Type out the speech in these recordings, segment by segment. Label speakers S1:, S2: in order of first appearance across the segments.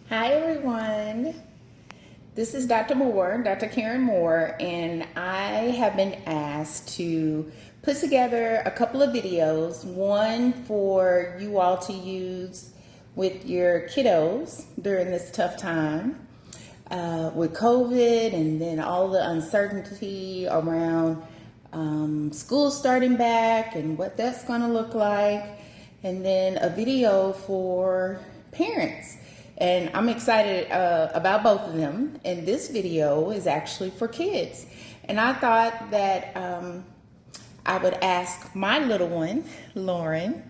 S1: Hi everyone, this is Dr. Karen Moore, and I have been asked to put together a couple of videos, one for you all to use with your kiddos during this tough time with COVID and then all the uncertainty around school starting back and what that's going to look like, and then a video for parents. And I'm excited about both of them. And this video is actually for kids. And I thought that I would ask my little one, Lauren,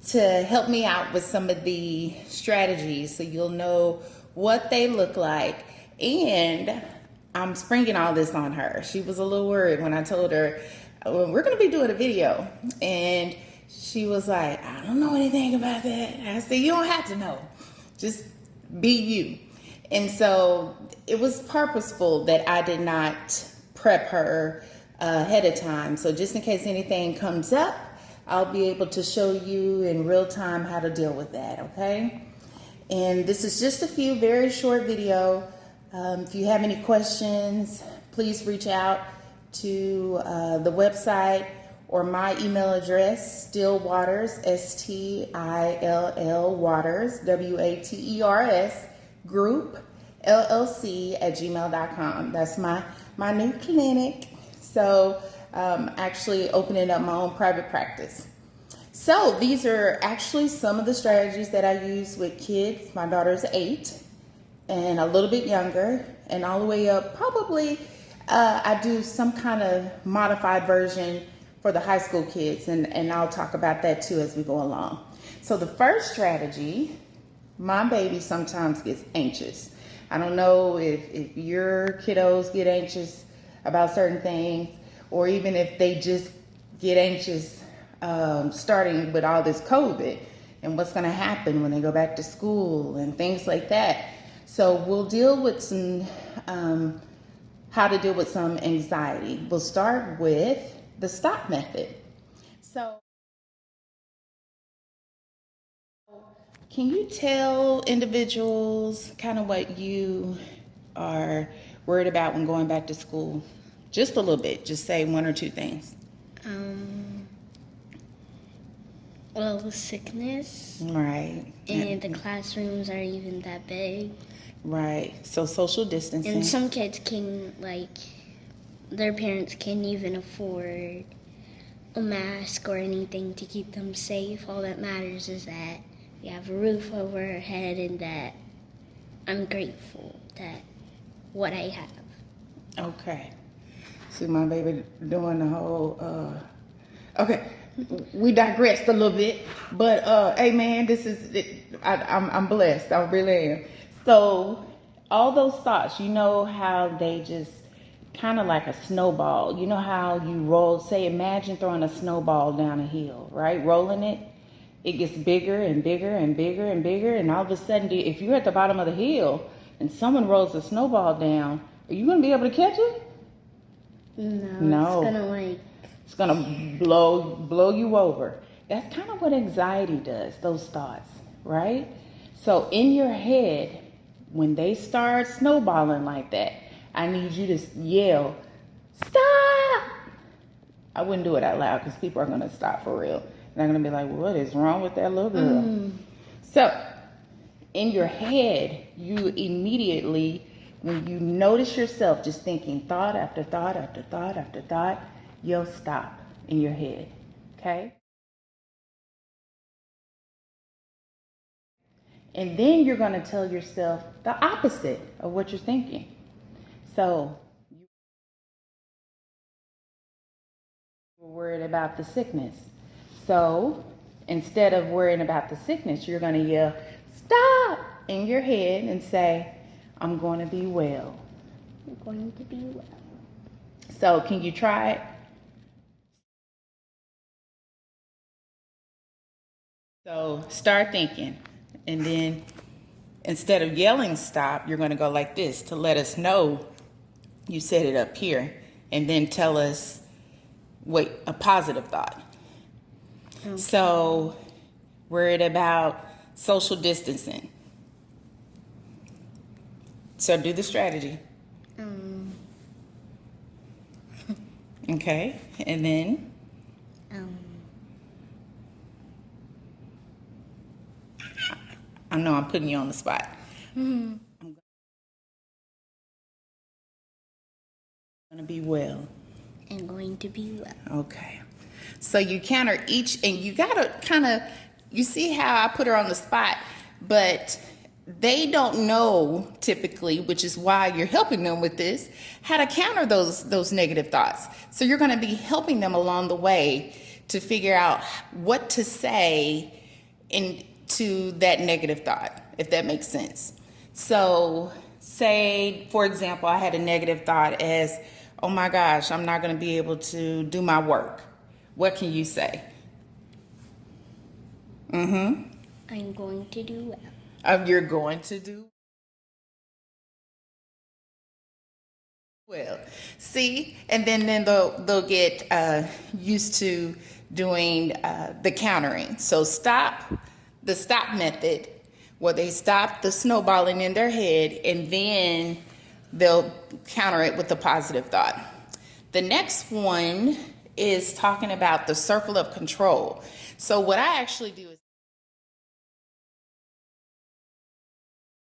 S1: to help me out with some of the strategies so you'll know what they look like. And I'm springing all this on her. She was a little worried when I told her, we're going to be doing a video. And she was like, I don't know anything about that. I said, you don't have to know. Just be you. And so it was purposeful that I did not prep her ahead of time. So just in case anything comes up, I'll be able to show you in real time how to deal with that, okay? And this is just a few very short video. If you have any questions, please reach out to the website or my email address, Stillwaters, STILL Waters, WATERS, group, LLC @gmail.com. That's my new clinic. So actually opening up my own private practice. So these are actually some of the strategies that I use with kids. My daughter's 8 and a little bit younger, and all the way up probably I do some kind of modified version for the high school kids, and I'll talk about that too as we go along. So the first strategy, my baby sometimes gets anxious. I don't know if your kiddos get anxious about certain things, or even if they just get anxious starting with all this COVID and what's going to happen when they go back to school and things like that. So we'll deal with some, how to deal with some anxiety. We'll start with the stop method. So can you tell individuals kind of what you are worried about when going back to school? Just a little bit. Just say one or two things.
S2: Well, the sickness.
S1: Right.
S2: And the classrooms aren't even that big.
S1: Right. So social distancing.
S2: And some kids their parents can't even afford a mask or anything to keep them safe. All that matters is that we have a roof over our head, and that I'm grateful that what I have.
S1: Okay. See my baby doing the whole, okay. We digressed a little bit, but hey man, this is it. I'm blessed. I really am. So all those thoughts, you know how they just kind of like a snowball. You know how you roll, say, imagine throwing a snowball down a hill, right? Rolling it, it gets bigger and bigger and bigger and bigger, and all of a sudden, if you're at the bottom of the hill and someone rolls a snowball down, are you gonna be able to catch it?
S2: No.
S1: It's gonna blow you over. That's kind of what anxiety does, those thoughts, right? So in your head, when they start snowballing like that, I need you to yell, stop! I wouldn't do it out loud because people are gonna stop for real. They're gonna be like, what is wrong with that little girl? So in your head, you immediately, when you notice yourself just thinking thought after thought after thought after thought, you'll stop in your head, okay? And then you're going to tell yourself the opposite of what you're thinking. So you're worried about the sickness. So instead of worrying about the sickness, you're going to yell, stop, in your head and say, I'm going to be well.
S2: I'm going to be well.
S1: So can you try it? So start thinking, and then instead of yelling stop, you're going to go like this to let us know you said it up here, and then tell us a positive thought. Okay. So worried about social distancing. So do the strategy.
S2: Um,
S1: Okay. And then
S2: um,
S1: I know I'm putting you on the spot.
S2: hmm,
S1: I'm going to be well.
S2: I'm going to be well.
S1: Okay. So you counter each, and you got to kind of, you see how I put her on the spot, but they don't know typically, which is why you're helping them with this, how to counter those negative thoughts. So you're going to be helping them along the way to figure out what to say into that negative thought, if that makes sense. So say, for example, I had a negative thought as, oh my gosh, I'm not going to be able to do my work. What can you say?
S2: I'm going to do well.
S1: You're going to do well. See, and then they'll get used to doing the countering. So the stop method, where they stop the snowballing in their head, and then they'll counter it with a positive thought. The next one is talking about the circle of control. So what I actually do is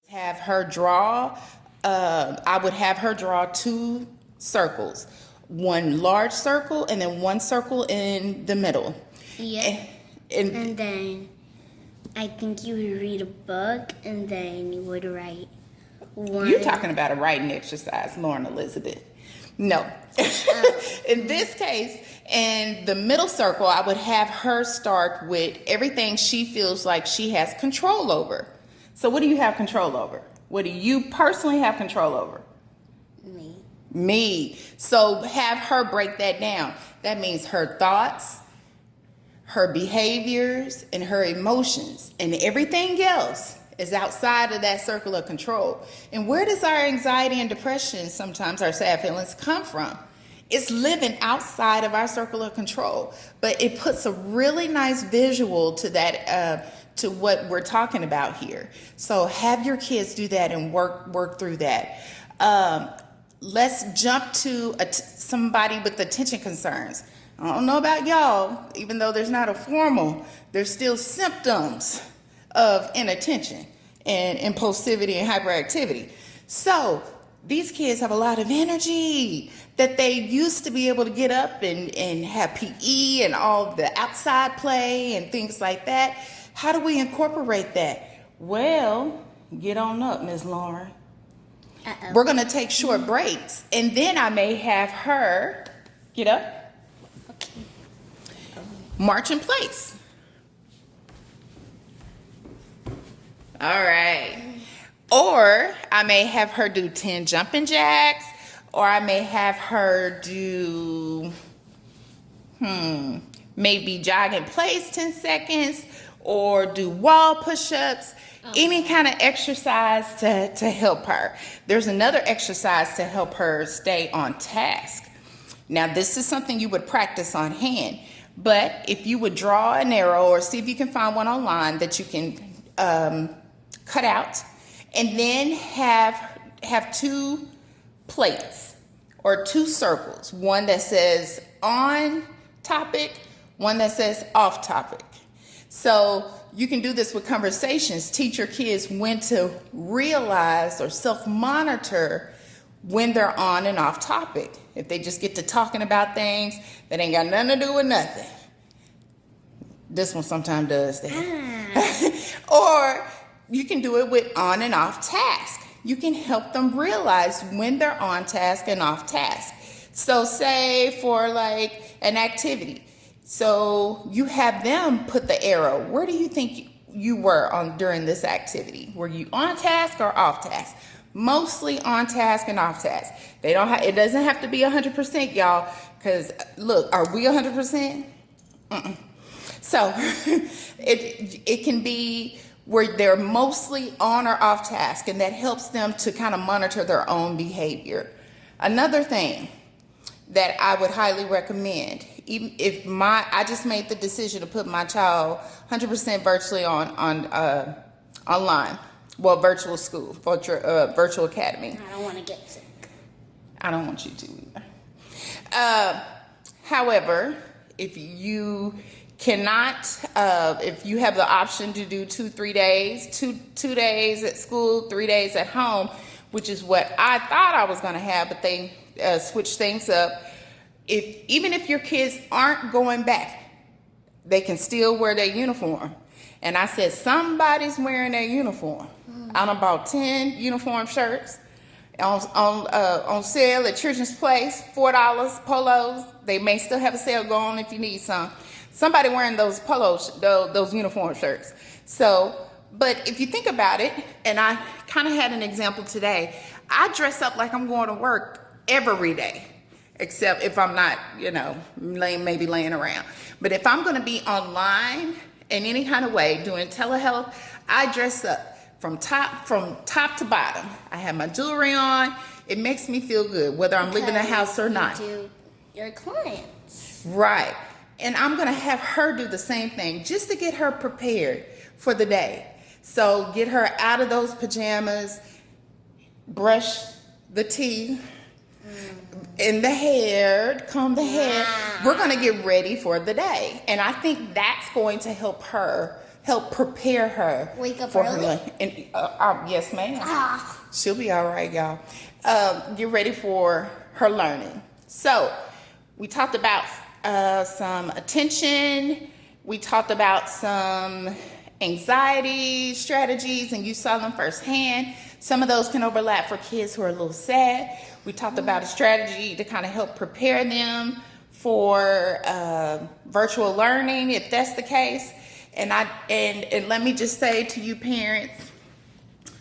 S1: have her draw, I would have her draw two circles, one large circle and then one circle in the middle.
S2: Yeah.
S1: And
S2: And then I think you would read a book and then you would write one.
S1: you're talking about a writing exercise, Lauren Elizabeth. No. In this case, in the middle circle, I would have her start with everything she feels like she has control over. So what do you have control over? What do you personally have control over? Me. So have her break that down. That means her thoughts, her behaviors, and her emotions, and everything else is outside of that circle of control. And where does our anxiety and depression, sometimes our sad feelings, come from? It's living outside of our circle of control. But it puts a really nice visual to that, to what we're talking about here. So have your kids do that and work through that. Let's jump to somebody with attention concerns. I don't know about y'all, even though there's not a formal, there's still symptoms of inattention and impulsivity and hyperactivity. So these kids have a lot of energy that they used to be able to get up and have PE and all the outside play and things like that. How do we incorporate that? Well, get on up, Ms. Lauren.
S2: Uh-oh.
S1: We're going to take short breaks, and then I may have her get up,
S2: Okay.
S1: march in place. All right. Or I may have her do 10 jumping jacks, or I may have her do, maybe jog in place 10 seconds, or do wall push-ups, any kind of exercise to help her. There's another exercise to help her stay on task. Now, this is something you would practice on hand, but if you would draw an arrow or see if you can find one online that you can cut out, and then have two plates or two circles, one that says on topic, one that says off topic. So you can do this with conversations. Teach your kids when to realize or self-monitor when they're on and off topic. If they just get to talking about things that ain't got nothing to do with nothing. This one sometimes does that. Or you can do it with on and off task. You can help them realize when they're on task and off task. So say for like an activity. So you have them put the arrow. Where do you think you were on during this activity? Were you on task or off task? Mostly on task and off task. They don't have, it doesn't have to be 100%, y'all, because look, are we 100%? So it can be where they're mostly on or off task, and that helps them to kind of monitor their own behavior. Another thing that I would highly recommend, even if I just made the decision to put my child 100% virtually online Well, virtual school, virtual academy.
S2: I don't want to get sick.
S1: I don't want you to either. However, if you cannot, if you have the option to do 2-3 days, two days at school, 3 days at home, which is what I thought I was going to have, but they switched things up. Even if your kids aren't going back, they can still wear their uniform. And I said, somebody's wearing their uniform. I done bought 10 uniform shirts on sale at Children's Place, $4 polos. They may still have a sale going if you need some. Somebody wearing those those uniform shirts. So, but if you think about it, and I kind of had an example today, I dress up like I'm going to work every day, except if I'm not, maybe laying around. But if I'm going to be online in any kind of way doing telehealth, I dress up from top to bottom. I have my jewelry on. It makes me feel good, whether I'm leaving the house or not.
S2: Do your clients.
S1: Right. And I'm going to have her do the same thing just to get her prepared for the day. So get her out of those pajamas, brush the teeth, in the hair, comb the hair. We're going to get ready for the day. And I think that's going to help prepare her.
S2: Wake up
S1: for
S2: early?
S1: her. And, yes, ma'am. She'll be all right, y'all. Get ready for her learning. So we talked about some attention. We talked about some anxiety strategies, and you saw them firsthand. Some of those can overlap for kids who are a little sad. We talked about a strategy to kind of help prepare them for virtual learning, if that's the case. And let me just say to you parents,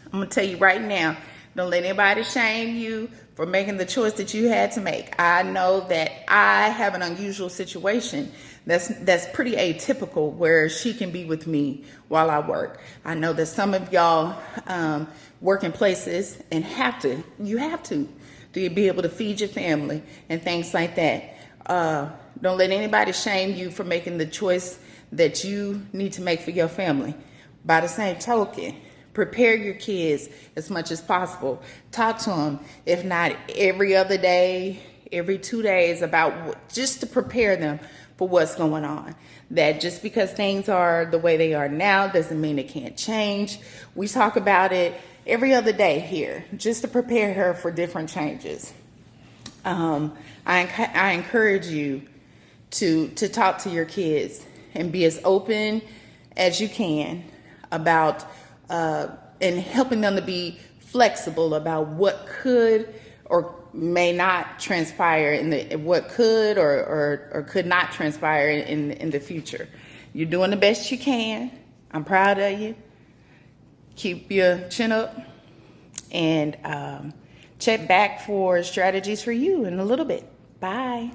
S1: I'm gonna tell you right now, don't let anybody shame you for making the choice that you had to make. I know that I have an unusual situation that's pretty atypical, where she can be with me while I work. I know that some of y'all work in places and you have to be able to feed your family and things like that. Don't let anybody shame you for making the choice that you need to make for your family. By the same token, prepare your kids as much as possible. Talk to them, if not every other day, every 2 days, just to prepare them for what's going on. That just because things are the way they are now doesn't mean it can't change. We talk about it every other day here, just to prepare her for different changes. I encourage you to talk to your kids and be as open as you can about and helping them to be flexible about what could or may not transpire what could or could not transpire in the future. You're doing the best you can. I'm proud of you. Keep your chin up, and check back for strategies for you in a little bit. Bye.